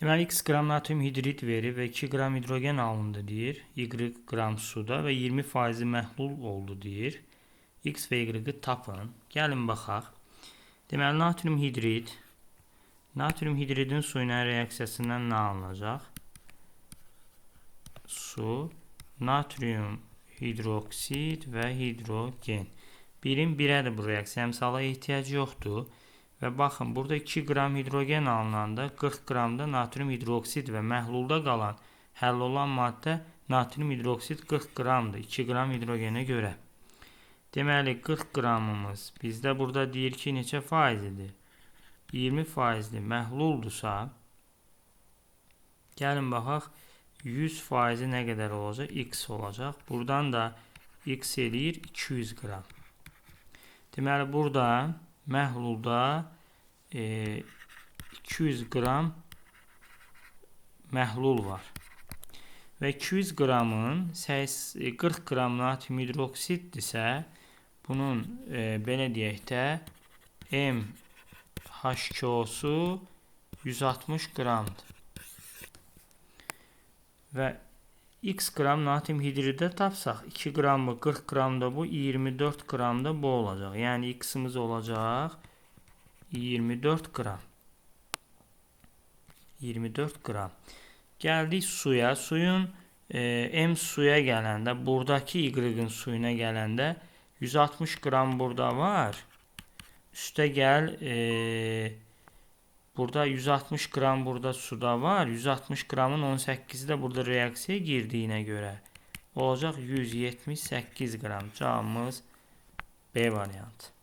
Deməli, x qram natrium hidrid verir və 2 qram hidrogen alındı deyir. Y qram suda və 20% məhlul oldu deyir. X və y tapın. Gəlin baxaq. Deməli, natrium hidridin su ilə reaksiyasından nə alınacaq? Su, natrium hidroksid və hidrogen. Birin birədir bu reaksiya. Əmsala ehtiyac yoxdur. Və baxın, burada 2 qram hidrogen alınanda 40 qramda natrium hidroksid və məhlulda qalan, həll olan maddə natrium hidroksid 40 qramdır 2 qram hidrogenə görə. Deməli, 40 qramımız bizdə burada deyir ki, neçə faizidir? 20% məhluldursa, gəlin baxaq, 100% nə qədər olacaq? X olacaq. Buradan da X eləyir 200 qram. Deməli, burada məhlulda 200 qram məhlul var. Və 200 qramın 40 qram natrium hidroksiddirsə, bunun belə deyək də MH2O-su 160 qramdır. Və x qram natrium hidridə tapsaq, 2 qramı 40 qramda bu, 24 qramda bu olacaq. Yəni x-imiz olacaq 24 qram. 24 qram. Gəldik suya. Suyun M suya gələndə, buradakı Y-in suyuna gələndə 160 qram burada var. Üstə gəl, burada 160 qram burada suda var. 160 qramın 18-i də burada reaksiyaya girdiyinə görə olacaq 178 qram. Cavabımız B variantı.